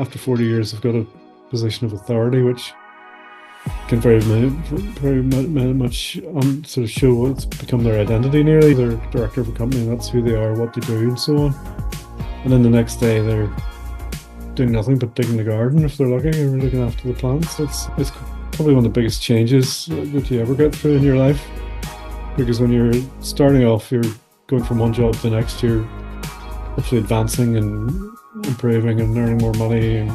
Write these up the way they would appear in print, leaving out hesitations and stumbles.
after 40 years, have got a position of authority, which can very much sort of show what's become their identity nearly. They're director of a company, and that's who they are, what they do, and so on. And then the next day, they're doing nothing but digging the garden if they're lucky, or looking after the plants. It's probably one of the biggest changes that you ever get through in your life. Because when you're starting off, you're going from one job to the next, you're hopefully advancing and improving and earning more money and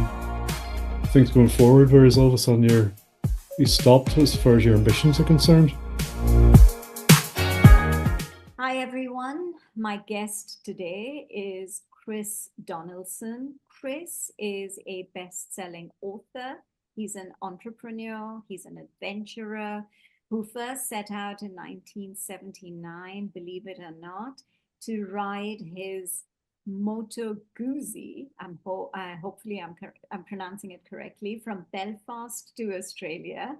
things going forward, whereas all of a sudden you stopped as far as your ambitions are concerned. Hi, everyone. My guest today is Chris Donaldson. Chris is a best-selling author. He's an entrepreneur. He's an adventurer who first set out in 1979, believe it or not, to ride his Moto Guzzi. Hopefully I'm pronouncing it correctly, from Belfast to Australia,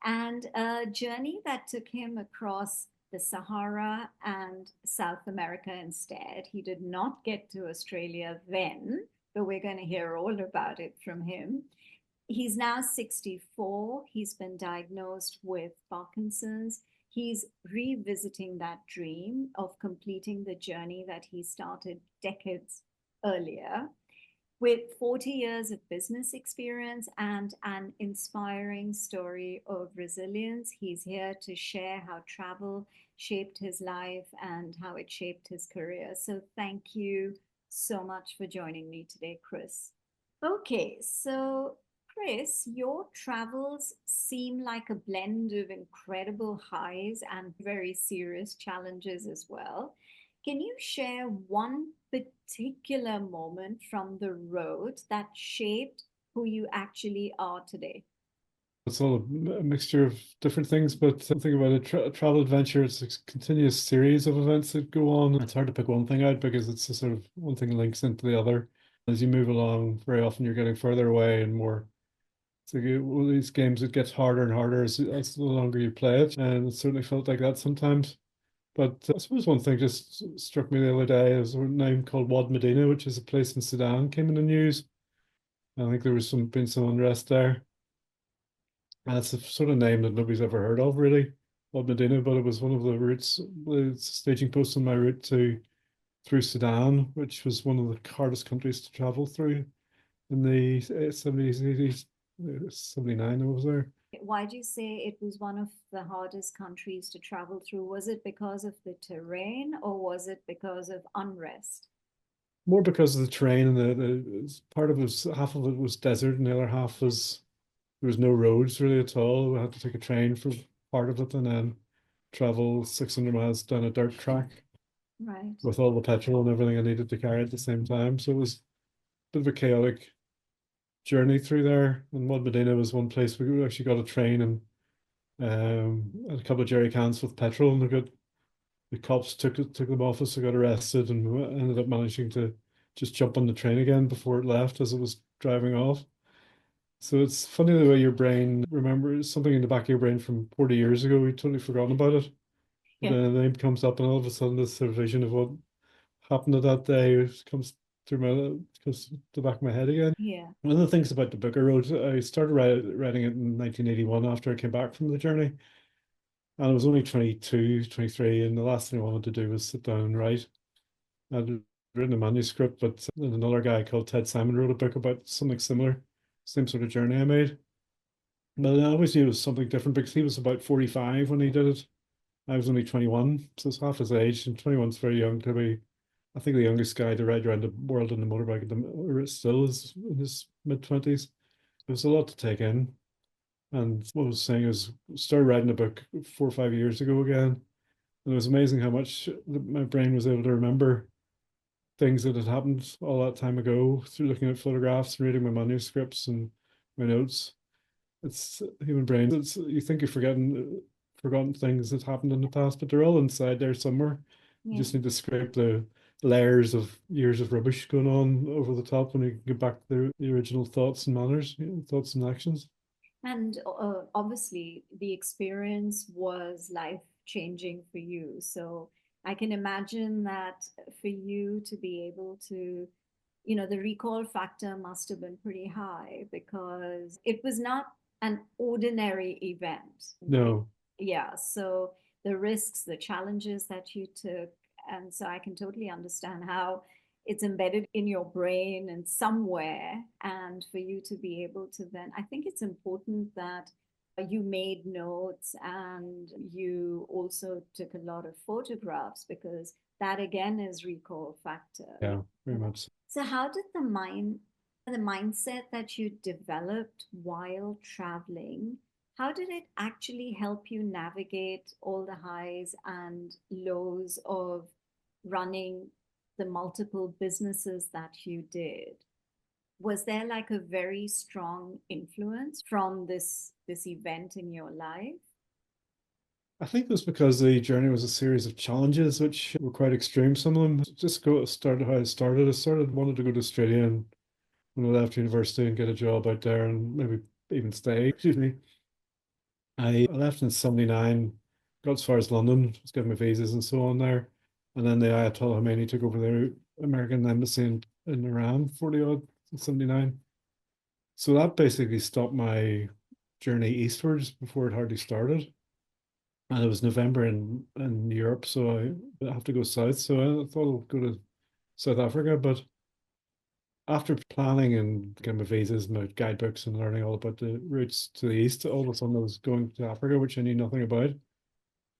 and a journey that took him across the Sahara and South America instead. He did not get to Australia then, but we're going to hear all about it from him. He's now 64. He's been diagnosed with Parkinson's. He's revisiting that dream of completing the journey that he started decades earlier. With 40 years of business experience and an inspiring story of resilience, he's here to share how travel shaped his life and how it shaped his career. So thank you so much for joining me today, Chris. Okay, so Chris, your travels seem like a blend of incredible highs and very serious challenges as well. Can you share one particular moment from the road that shaped who you actually are today? It's all a mixture of different things, but something about a travel adventure, it's a continuous series of events that go on. It's hard to pick one thing out because it's a sort of one thing links into the other. As you move along, very often you're getting further away and more. So well, these games, it gets harder and harder as the longer you play it, and it certainly felt like that sometimes. But I suppose one thing just struck me the other day is a name called Wad Medina, which is a place in Sudan, came in the news. I think there was been some unrest there. And it's a sort of name that nobody's ever heard of, really, Wad Medina, but it was one of the routes, the staging posts on my route through Sudan, which was one of the hardest countries to travel through in the 70s, 80s, 79 I was there. Why do you say it was one of the hardest countries to travel through? Was it because of the terrain or was it because of unrest? More because of the terrain and the part of it was, half of it was desert and the other half was, there was no roads really at all. We had to take a train for part of it and then travel 600 miles down a dirt track Right. with all the petrol and everything I needed to carry at the same time. So it was a bit of a chaotic journey through there. And Mud Medina was one place we actually got a train and a couple of jerry cans with petrol, and the cops took them off us. I got arrested and ended up managing to just jump on the train again before it left as it was driving off. So it's funny the way your brain remembers something in the back of your brain from 40 years ago. We totally forgotten about it. But Yeah. then the name comes up, and all of a sudden, this sort of vision of what happened to that day comes comes to the back of my head again. Yeah. One of the things about the book I wrote, I started writing it in 1981 after I came back from the journey. And I was only 22, 23, and the last thing I wanted to do was sit down and write. I'd written a manuscript, but then another guy called Ted Simon wrote a book about something similar, same sort of journey I made. But I always knew it was something different because he was about 45 when he did it. I was only 21, so it's half his age, and 21 is very young to be. I think the youngest guy to ride around the world on the motorbike still is in his mid-20s. It was a lot to take in. And what I was saying is, started writing a book 4 or 5 years ago again. And it was amazing how much my brain was able to remember things that had happened all that time ago through looking at photographs, reading my manuscripts and my notes. It's human brain. You think you're forgotten things that happened in the past, but they're all inside there somewhere. You Yeah. just need to scrape the layers of years of rubbish going on over the top when you get back to the original thoughts and manners, thoughts and actions. And obviously, the experience was life changing for you. So I can imagine that for you to be able to the recall factor must have been pretty high because it was not an ordinary event. No, Yeah, so the risks, the challenges that you took, and so I can totally understand how it's embedded in your brain and somewhere, and for you to be able to then, I think it's important that you made notes and you also took a lot of photographs because that again is recall factor. yeah, very much. So how did the mindset that you developed while traveling, how did it actually help you navigate all the highs and lows of running the multiple businesses that you did? Was there like a very strong influence from this event in your life? I think it was because the journey was a series of challenges, which were quite extreme. Some of them just go started how I started. I started wanted to go to Australia and when I left university and get a job out there and maybe even stay. Excuse me. I left in 79, got as far as London, was getting my visas and so on there. And then the Ayatollah Khomeini took over the American embassy in Iran, 40 odd, 79. So that basically stopped my journey eastwards before it hardly started. And it was November in Europe, so I have to go south. So I thought I'll go to South Africa. But after planning and getting my visas, my guidebooks, and learning all about the routes to the east, all of a sudden I was going to Africa, which I knew nothing about.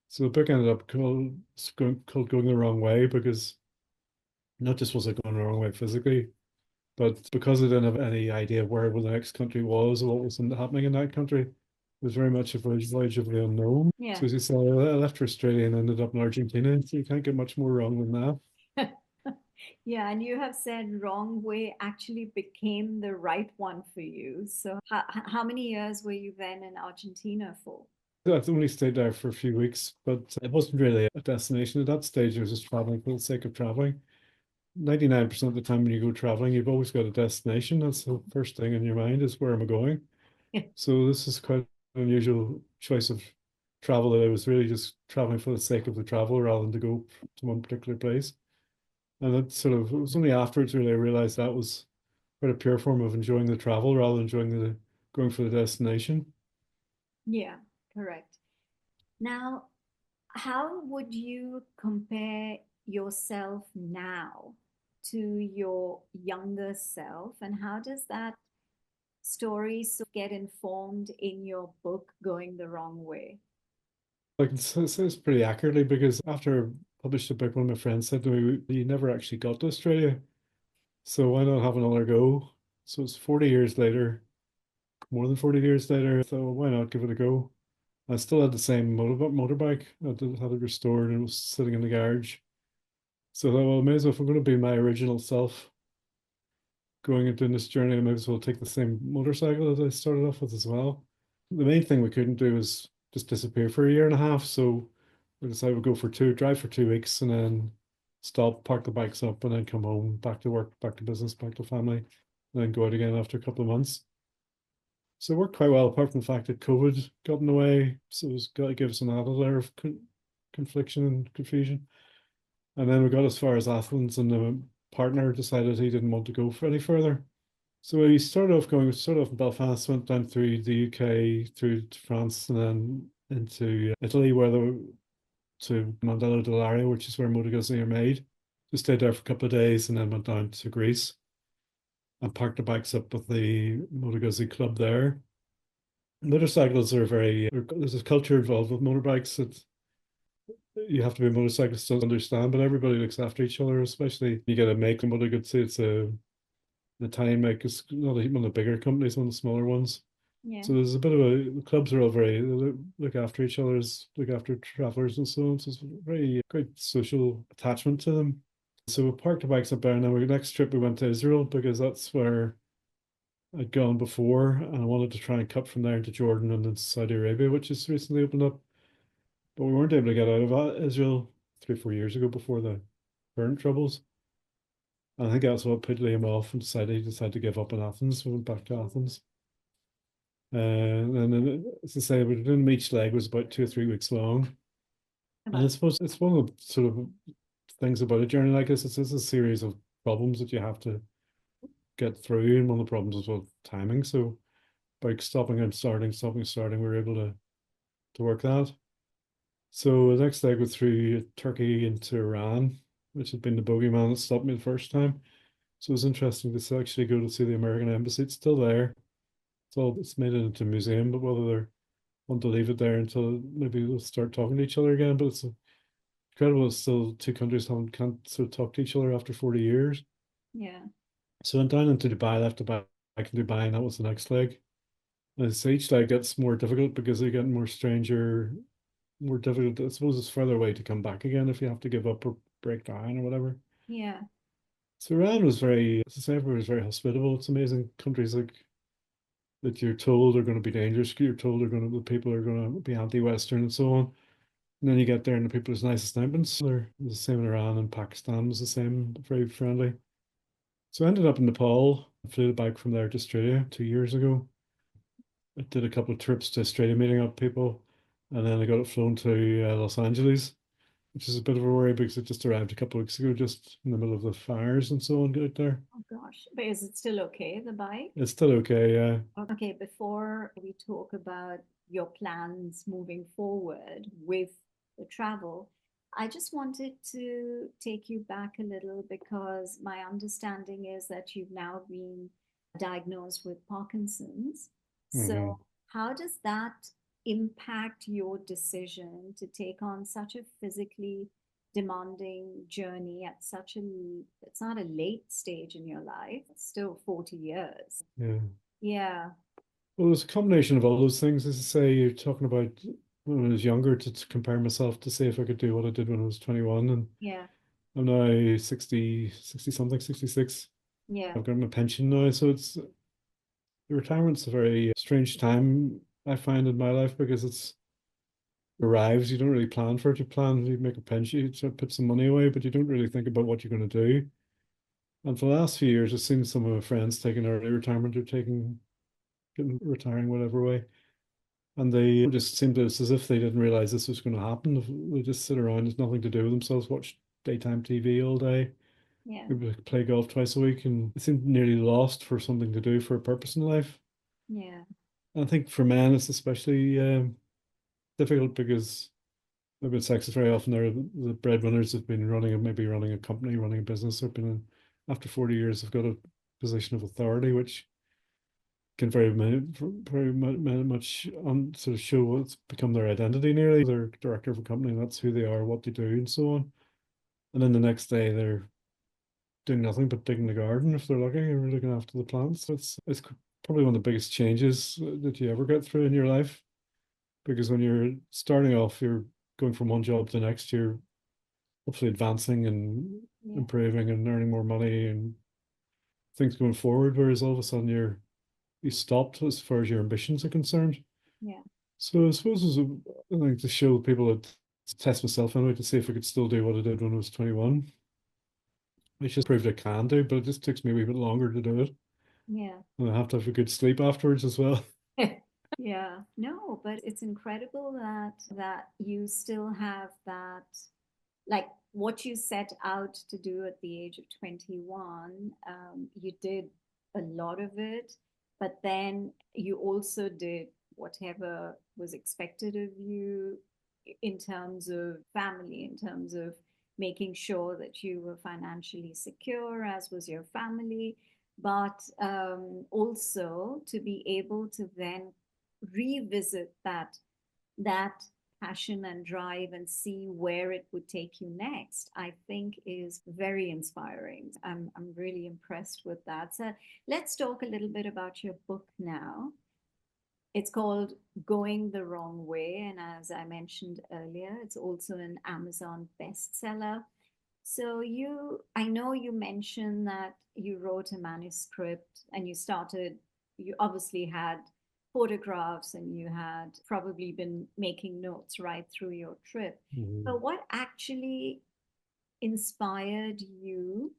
So the book ended up called Going the Wrong Way because not just was I going the wrong way physically, but because I didn't have any idea where the next country was or what was happening in that country, it was very much a voyage of the unknown. Yeah. So as you said, I left for Australia and ended up in Argentina. So you can't get much more wrong than that. Yeah, and you have said wrong way actually became the right one for you. So how many years were you then in Argentina for? I've only stayed there for a few weeks, but it wasn't really a destination at that stage. I was just traveling for the sake of traveling. 99% of the time when you go traveling, you've always got a destination. That's the first thing in your mind is where am I going? So this is quite an unusual choice of travel that I was really just traveling for the sake of the travel rather than to go to one particular place. And that it was only afterwards really I realized that was quite a pure form of enjoying the travel rather than enjoying the going for the destination. Yeah, correct. Now, how would you compare yourself now to your younger self, and how does that story get informed in your book, Going the Wrong Way? Like it says pretty accurately because after I published the book, one of my friends said to me, "You never actually got to Australia, so why not have another go?" So it's 40 years later, more than 40 years later, so why not give it a go? I still had the same motorbike. Had it restored and it was sitting in the garage. So I thought, well, I may as well, if I'm going to be my original self going into this journey, I might as well take the same motorcycle as I started off with as well. The main thing we couldn't do was just disappear for a year and a half. So we decided we'd drive for 2 weeks and then stop, park the bikes up, and then come home, back to work, back to business, back to family, and then go out again after a couple of months. So it worked quite well, apart from the fact that COVID got in the way. So it was got to give us an added layer of confliction and confusion. And then we got as far as Athens, and the partner decided he didn't want to go for any further. So we started off in Belfast, went down through the UK, through to France, and then into Italy, to Mandello dell'Aria, which is where Moto Guzzi are made. Just stayed there for a couple of days, and then went down to Greece and parked the bikes up with the Moto Guzzi club there. Motorcycles are there's a culture involved with motorbikes that you have to be a motorcyclist to understand, but everybody looks after each other, especially you get a make and Moto Guzzi. It's an Italian make, it's not one of the bigger companies, one of the smaller ones. Yeah. So there's a bit of the clubs are all they look after each other's, look after travelers and so on. So it's a very great social attachment to them. So we parked the bikes up there, and then our next trip we went to Israel because that's where I'd gone before, and I wanted to try and cut from there into Jordan and then Saudi Arabia, which has recently opened up. But we weren't able to get out of Israel 3 or 4 years ago before the current troubles. And I think that's what put Liam off and decided to give up in Athens. We went back to Athens. And then, as I say, we did each leg was about 2 or 3 weeks long. And I suppose it's one of the sort of things about a journey like this. It's a series of problems that you have to get through. And one of the problems was with timing. So by stopping and starting, stopping and starting, we were able to work that. So the next leg was through Turkey into Iran, which had been the bogeyman that stopped me the first time. So it was interesting to actually go to see the American embassy. It's still there. It's made it into a museum, but whether they want to leave it there until maybe they'll start talking to each other again. But it's incredible. It's still two countries can't sort of talk to each other after 40 years. Yeah. So I went down into Dubai, left Dubai, back in Dubai, and that was the next leg. And so each leg gets more difficult because they get more difficult. I suppose it's further away to come back again if you have to give up or break down or whatever. Yeah. So Iran was very, as I say, everyone was very hospitable. It's amazing countries like that you're told are going to be dangerous. You're told the people are going to be anti-Western and so on. And then you get there and the people are as nice as ninepence. They're the same in Iran, and Pakistan was the same, very friendly. So I ended up in Nepal. I flew back from there to Australia 2 years ago. I did a couple of trips to Australia meeting up people, and then I got it flown to Los Angeles, which is a bit of a worry because it just arrived a couple of weeks ago, just in the middle of the fires and so on. Get out there. Oh gosh. But is it still okay, the bike? It's still okay, yeah. Okay, before we talk about your plans moving forward with the travel, I just wanted to take you back a little because my understanding is that you've now been diagnosed with Parkinson's. So, Hmm. how does that impact your decision to take on such a physically demanding journey at such a, it's not a late stage in your life, it's still 40 years. Yeah. Yeah, Well, it's a combination of all those things. As I say, you're talking about when I was younger to compare myself to see if I could do what I did when I was 21. And yeah, I'm now 60 something, 66. yeah, I've got my pension now. So the retirement's a very strange time, I find, in my life because arrives. You don't really plan for it. You make a pension, you sort of put some money away, but you don't really think about what you're going to do. And for the last few years, I've seen some of my friends taking early retirement or getting retiring whatever way. And they just seemed to, it's as if they didn't realize this was going to happen. They just sit around, there's nothing to do with themselves, watch daytime TV all day, yeah, maybe play golf twice a week, and they seem nearly lost for something to do for a purpose in life. yeah, And I think for men, it's especially difficult because maybe sex is very often the breadwinners have been maybe running a company, running a business, or been after 40 years, have got a position of authority, which can very much sort of show what's become their identity nearly. They're director of a company, and that's who they are, what they do, and so on. And then the next day they're doing nothing but digging the garden if they're lucky, or looking after the plants. So it's probably one of the biggest changes that you ever get through in your life. Because when you're starting off, you're going from one job to the next, you're hopefully advancing and yeah, improving and earning more money and things going forward. Whereas all of a sudden you stopped as far as your ambitions are concerned. yeah, So I suppose it was a thing to show people that to test myself anyway to see if I could still do what I did when I was 21. It's just proved I can do, but it just takes me a wee bit longer to do it. yeah. And I have to have a good sleep afterwards as well. Yeah, no, but it's incredible that you still have that, like what you set out to do at the age of 21. You did a lot of it, but then you also did whatever was expected of you in terms of family, in terms of making sure that you were financially secure, as was your family, but also to be able to then revisit that passion and drive and see where it would take you next, I think is very inspiring. I'm really impressed with that. So let's talk a little bit about your book now. It's called Going the Wrong Way. And as I mentioned earlier, it's also an Amazon bestseller. So I know you mentioned that you wrote a manuscript and you obviously had photographs and you had probably been making notes right through your trip. Mhm. But what actually inspired you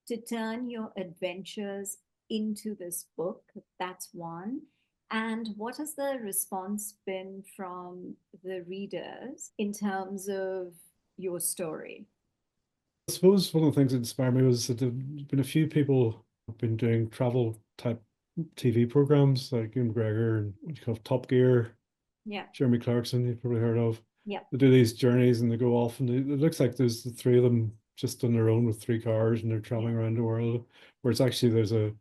to turn your adventures into this book? That's one. And what has the response been from the readers in terms of your story? I suppose one of the things that inspired me was that there've been a few people I've been doing travel type TV programs like Ewan McGregor and what you call Top Gear, Yeah. Jeremy Clarkson, you've probably heard of. Yeah. They do these journeys and they go off, and it looks like there's the three of them just on their own with three cars and they're traveling Yeah. around the world. Whereas actually there's a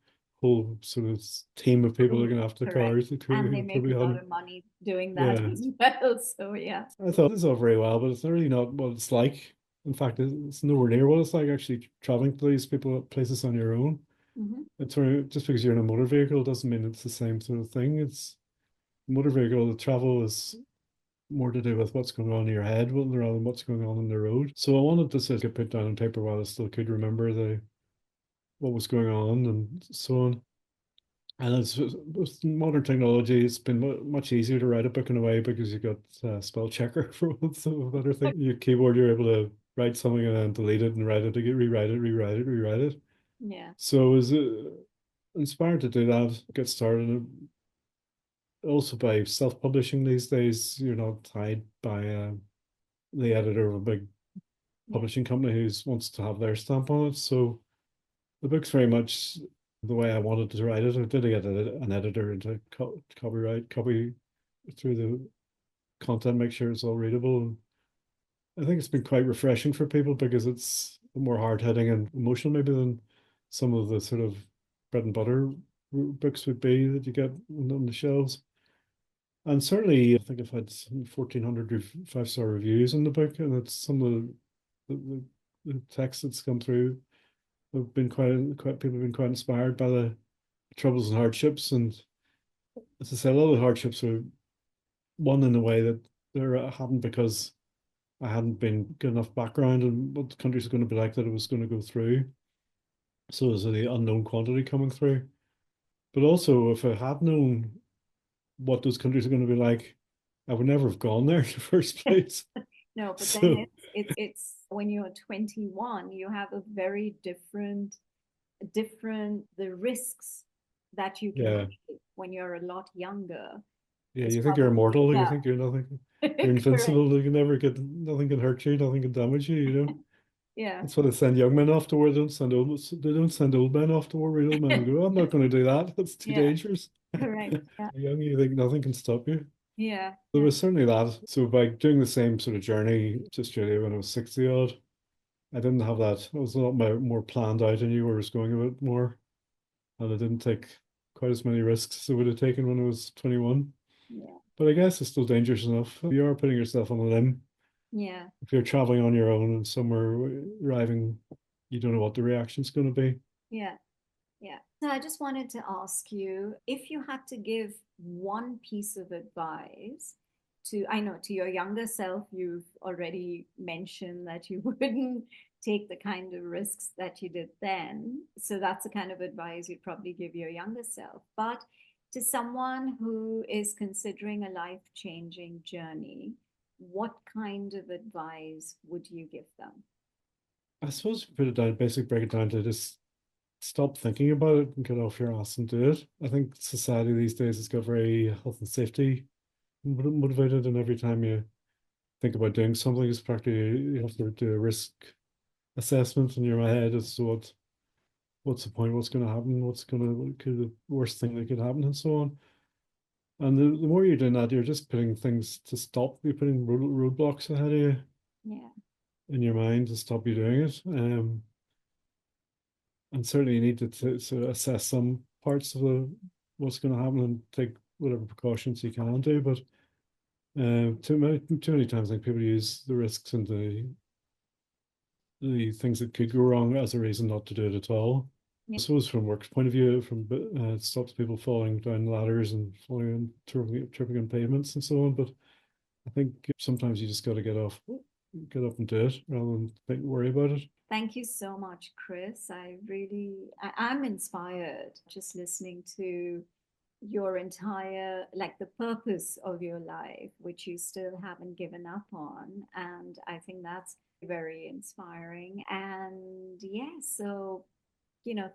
whole sort of team of people Crew, looking after the correct. cars who And they who make probably a lot haven't. of money doing that Yeah. as well. So yeah. I thought this all very well, but it's really not what it's like. In fact, it's nowhere near what it's like actually traveling to these people places on your own. Hmm. It's just because you're in a motor vehicle doesn't mean it's the same sort of thing. It's motor vehicle, the travel is more to do with what's going on in your head rather than what's going on in the road. So I wanted to sort get put down on paper while I still could remember the what was going on and so on. And it's with modern technology, it's been much easier to write a book in a way because you've got spell checker for one of the better thing. Your keyboard, you're able to write something and then delete it and write it again, rewrite it, rewrite it, rewrite it. Yeah. So I was inspired to do that, get started. Also by self-publishing these days, you're not tied by the editor of a big Yeah. publishing company who wants to have their stamp on it. So the book's very much the way I wanted to write it. I did get an editor to copy through the content, make sure it's all readable. I think it's been quite refreshing for people because it's more hard-hitting and emotional maybe than some of the sort of bread and butter books would be that you get on the shelves. And certainly, I think I've had 1,400 five-star reviews in the book, and it's some of the text that's come through have been quite people have been quite inspired by the troubles and hardships. And as I say, a lot of the hardships are one in a way that there happened because I hadn't been good enough background and what the country's going to be like that it was going to go through. So there's the unknown quantity coming through. But also, if I had known what those countries are going to be like, I would never have gone there in the first place. No, but then So it's when you're 21, you have a very different the risks that you can yeah, take when you're a lot younger yeah, is you think you're probably immortal, you yeah. think you're nothing, you're Correct. invincible, you can never get nothing can hurt you, nothing can damage you, you know. Yeah. That's why they send young men off to war. They don't send old men off to war. Where old men will go, I'm not going to do that. That's too Yeah. dangerous. Correct. Yeah. Young, you think nothing can stop you. Yeah. There Yeah. was certainly that. So by doing the same sort of journey to Australia when I was 60 odd, I didn't have that. I was a lot more planned out. I knew where I was going a bit more, and I didn't take quite as many risks as I would have taken when I was 21. Yeah. But I guess it's still dangerous enough. You are putting yourself on a limb. Yeah. If you're traveling on your own and somewhere arriving, you don't know what the reaction's going to be. Yeah. Yeah. So I just wanted to ask you if you had to give one piece of advice to, I know to your younger self, you've already mentioned that you wouldn't take the kind of risks that you did then. So that's the kind of advice you'd probably give your younger self. But to someone who is considering a life-changing journey, what kind of advice would you give them? I suppose put it down, basic break it down to just stop thinking about it and get off your ass and do it. I think society these days has got very health and safety motivated, and every time you think about doing something, it's practically you have to do a risk assessment in your head as to what's the point, what's going to happen, what could the worst thing that could happen, and so on. And the more you're doing that, you're just putting things to stop. You're putting roadblocks ahead of you Yeah. in your mind to stop you doing it. And certainly you need to assess some parts of what's going to happen and take whatever precautions you can do. But too many times, I think people use the risks and the things that could go wrong as a reason not to do it at all. Yeah. I suppose from work's point of view, it stops people falling down ladders and falling and tripping on pavements and so on. But I think sometimes you just got to get up and do it rather than worry about it. Thank you so much, Chris. I'm inspired just listening to your entire, like the purpose of your life, which you still haven't given up on. And I think that's very inspiring. And yeah, so,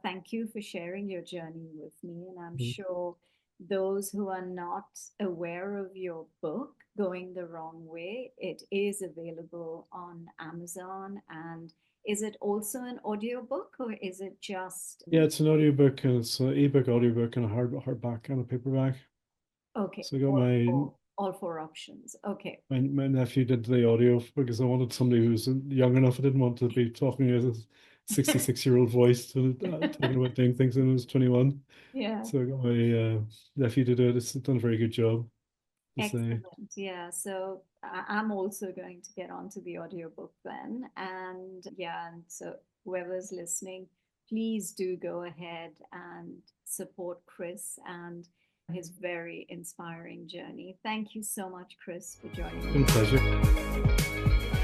thank you for sharing your journey with me. And I'm Mm. sure those who are not aware of your book, Going the Wrong Way, it is available on Amazon and Is it also an audiobook or is it just Yeah, it's an audiobook and it's an ebook, audiobook, and a hardback and a paperback. okay, So I got my all four options. Okay. my nephew did the audio because I wanted somebody who's young enough. I didn't want to be talking as a 66-year-old voice to talking about doing things when I was 21. Yeah. So I got my nephew to do it. It's done a very good job, to say. Excellent. Yeah. So I'm also going to get onto the audiobook then. And yeah, and so whoever's listening, please do go ahead and support Chris and his very inspiring journey. Thank you so much, Chris, for joining My me. pleasure.